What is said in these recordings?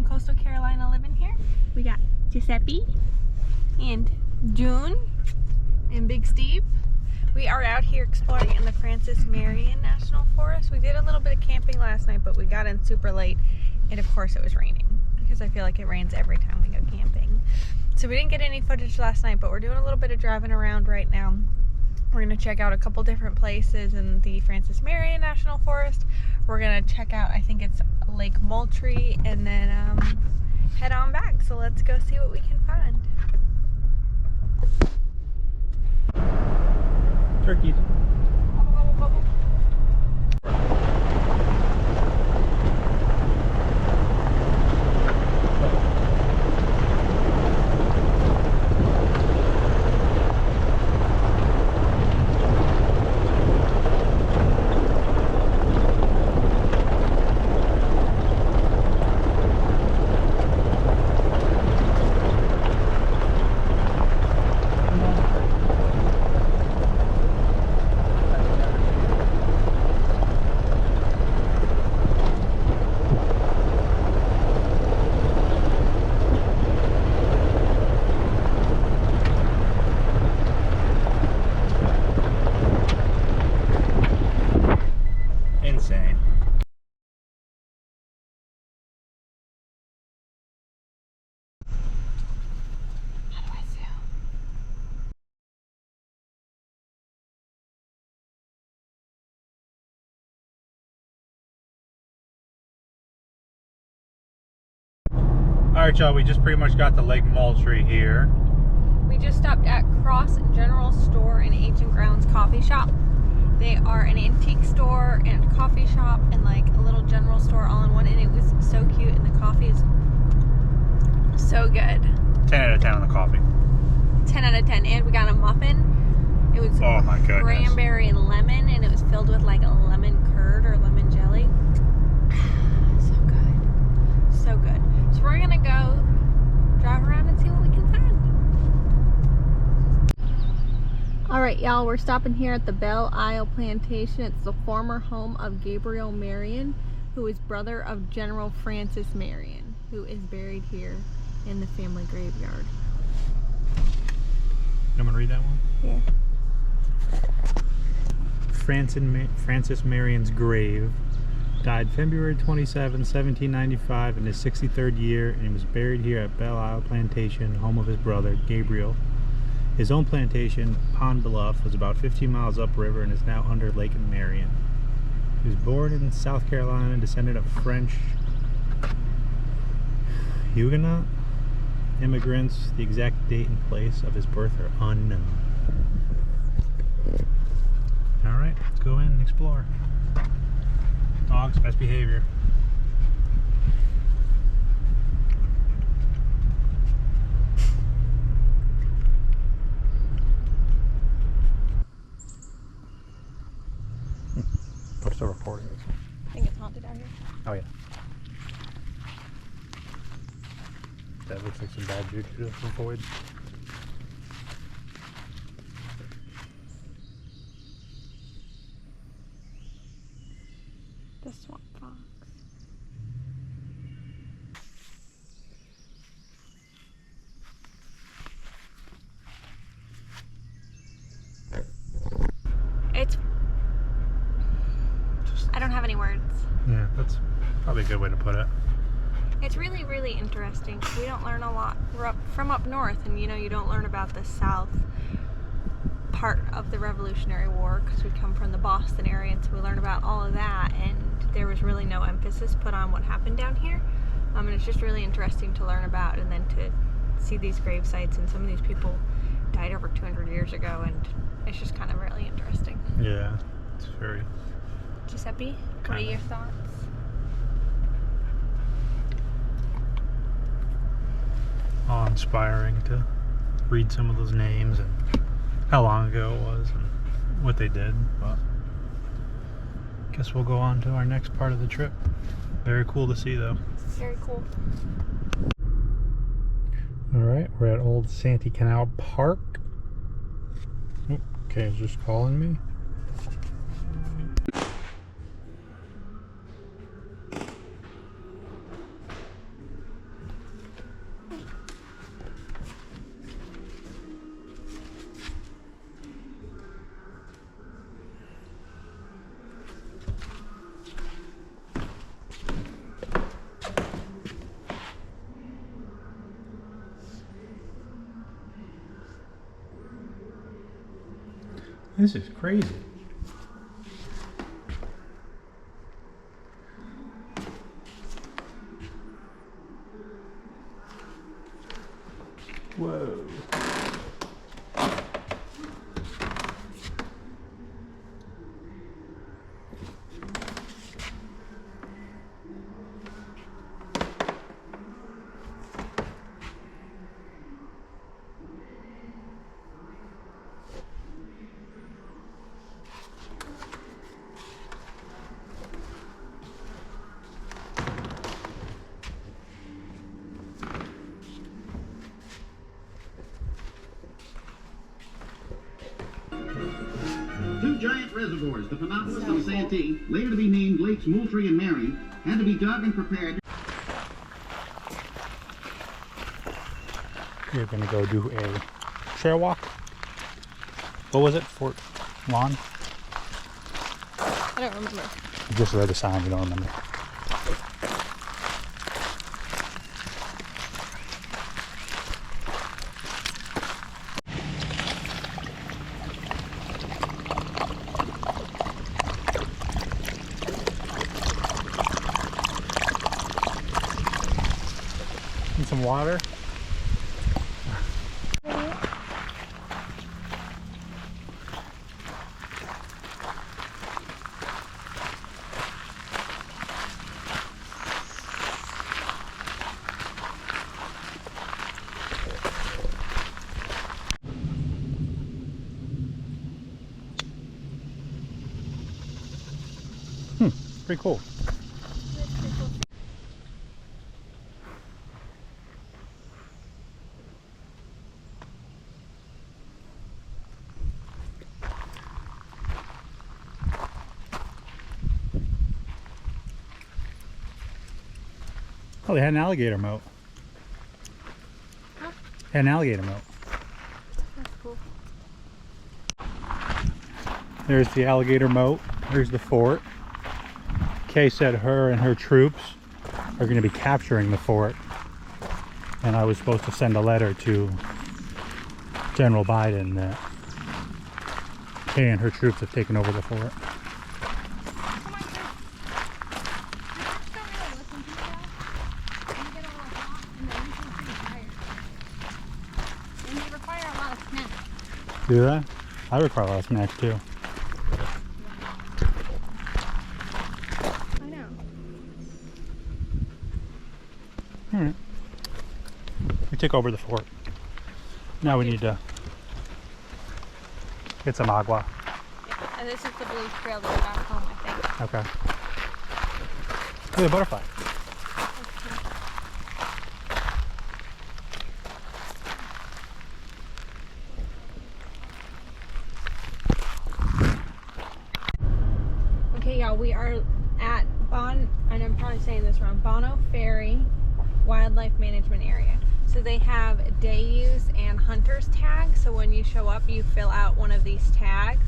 from coastal Carolina living here. We got Giuseppe and June and Big Steve. We are out here exploring in the Francis Marion National Forest. We did a little bit of camping last night, but we got in super late, and of course it was raining, because I feel like it rains every time we go camping. So we didn't get any footage last night, but we're doing a little bit of driving around right now. We're gonna check out a couple different places in the Francis Marion National Forest. We're gonna check out, I think it's Lake Moultrie, and then head on back. So let's go see what we can find. Turkeys. Insane. How do I zoom? Alright y'all, we just pretty much got to Lake Moultrie here. We just stopped at Cross General Store and Ancient Grounds Coffee Shop. They are an antique store and a coffee shop and like a little general store all in one, and it was so cute, and the coffee is so good. 10 out of 10 on the coffee. 10 out of 10. And we got a muffin. It was Oh my goodness. cranberry and lemon, and it was filled with like a lemon curd or lemon jelly. So good. So good. So we're gonna go drive around and see what we can find. Alright y'all, we're stopping here at the Belle Isle Plantation. It's the former home of Gabriel Marion, who is brother of General Francis Marion, who is buried here in the family graveyard. You want me to read that one? Yeah. Francis Marion's grave. Died February 27, 1795 in his 63rd year, and he was buried here at Belle Isle Plantation, home of his brother, Gabriel. His own plantation, Pond Bluff, was about 15 miles upriver and is now under Lake Marion. He was born in South Carolina, descendant of French Huguenot immigrants. The exact date and place of his birth are unknown. Alright, let's go in and explore. Dogs, best behavior. What's the recording? I think it's haunted out here. Oh yeah. That looks like some bad juju to avoid. The swamp fox. It's... I don't have any words. Yeah, that's probably a good way to put it. It's really, really interesting. We don't learn a lot. We're from up north, and you don't learn about the south part of the Revolutionary War, because we come from the Boston area, and so we learn about all of that, and there was really no emphasis put on what happened down here. And it's just really interesting to learn about, and then to see these grave sites, and some of these people died over 200 years ago, and it's just kind of really interesting. Yeah, it's very... Giuseppe, what are your thoughts? awe-inspiring to read some of those names and how long ago it was and what they did. But I guess we'll go on to our next part of the trip. Very cool to see though. Very cool. Alright, we're at Old Santee Canal Park. Oh, okay, it's just calling me. This is crazy. Whoa. Two giant reservoirs, the Panopolis and the Santee, later to be named Lakes Moultrie and Marion, had to be dug and prepared. We're gonna go do a trail walk. What was it? Fort Lawn? I don't remember. You just read the sign, you don't remember. Need some water? Pretty cool. Oh, they had an alligator moat. Huh? Had an alligator moat. That's cool. There's the alligator moat. There's the fort. Kay said her and her troops are going to be capturing the fort. And I was supposed to send a letter to General Biden that Kay and her troops have taken over the fort. Do that? I require a lot of snacks too. I know. Alright. We took over the fort. Now we need to get some agua. Yeah. And this is the blue trail to go back home, I think. Okay. Look at the butterfly. Okay, y'all, we are at and I'm probably saying this wrong, Bono Fairy Wildlife Management Area. So they have day use and hunters tags. So when you show up, you fill out one of these tags,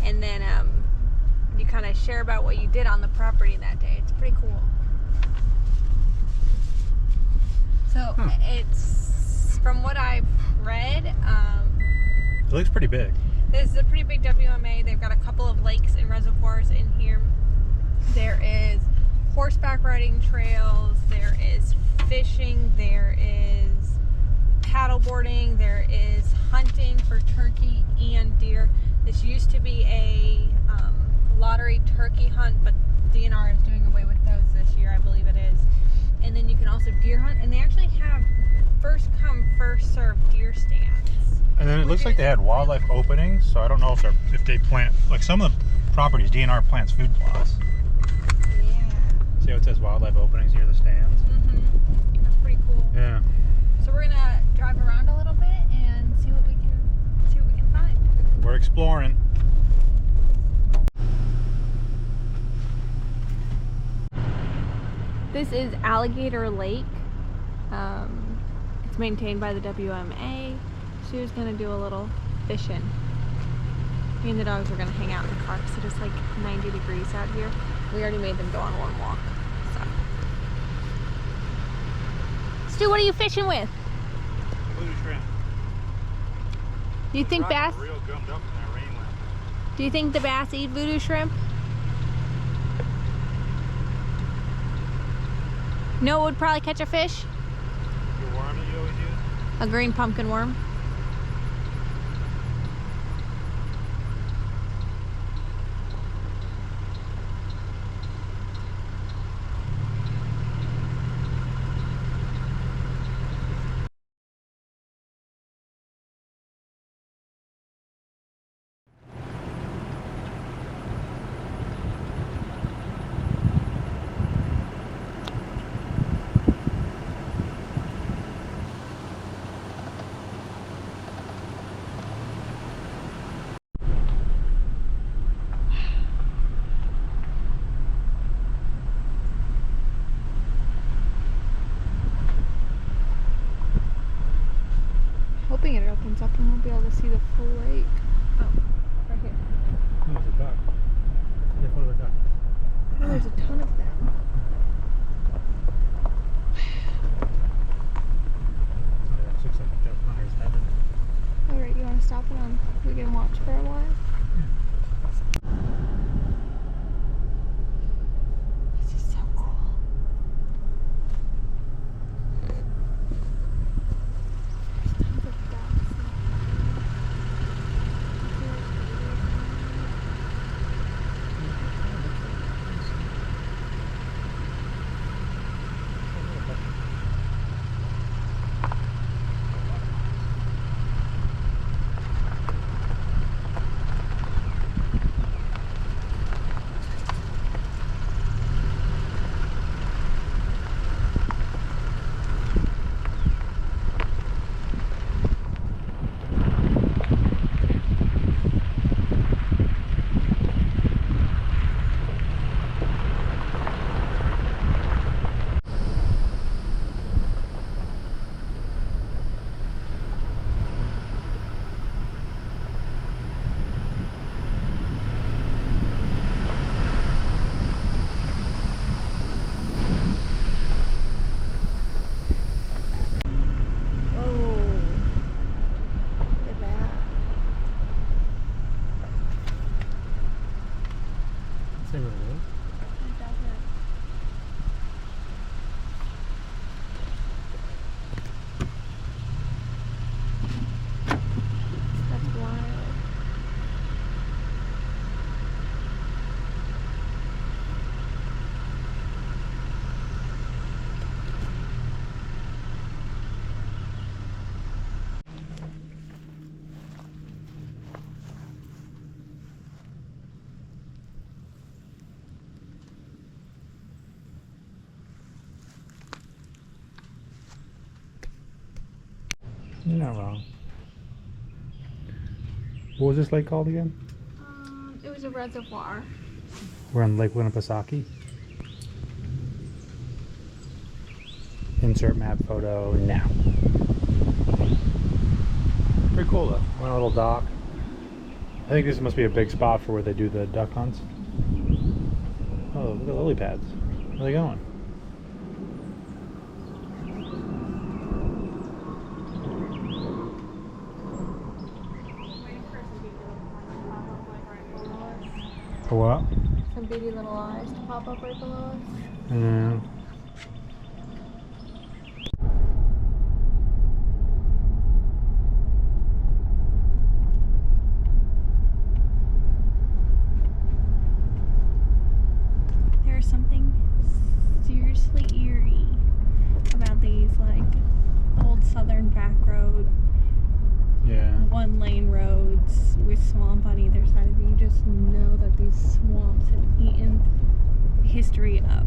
and then you kind of share about what you did on the property that day. It's pretty cool. So it's, from what I've read, It looks pretty big. this is a pretty big WMA. They've got a couple of lakes and reservoirs in here. There is horseback riding trails, there is fishing, there is paddleboarding, there is hunting for turkey and deer. This used to be a lottery turkey hunt, but DNR is doing away with those this year, I believe it is. And then you can also deer hunt, and they actually have first come, first served deer stands. And then it looks like they had wildlife openings, so I don't know if they plant, like some of the properties, DNR plants food plots. Yeah. See how it says wildlife openings near the stands? Mm-hmm. That's pretty cool. Yeah. So we're gonna drive around a little bit and see what we can find. We're exploring. This is Alligator Lake. It's maintained by the WMA. She was gonna do a little fishing. Me and the dogs are gonna hang out in the car because it is like 90 degrees out here. We already made them go on one walk. So. Stu, what are you fishing with? Blue shrimp. Do you think bass? Real gummed up in that rain Do you think the bass eat voodoo shrimp? No, it would probably catch a fish. Your worm that you always use? A green pumpkin worm. Hoping it opens up and we'll be able to see the full lake. Oh, right here. Oh, there's a duck. Yeah, what a duck. Oh, there's a ton of them. Oh, yeah, this looks like a duck hunter's heaven. Alright, you want to stop it on? We can watch for a while. This is so cool. There's tons of ducks. Say what it is. That's wild. You're not wrong. What was this lake called again? It was a reservoir. We're on Lake Winnipesaukee. Insert map photo now. Pretty cool though. One little dock. I think this must be a big spot for where they do the duck hunts. Oh, look at the lily pads. Where are they going? For what? Some beady little eyes to pop up right below us. Yeah. There's something seriously eerie about these like old southern back road, one lane roads with swamp on either side of you. You just know that these swamps have eaten history up.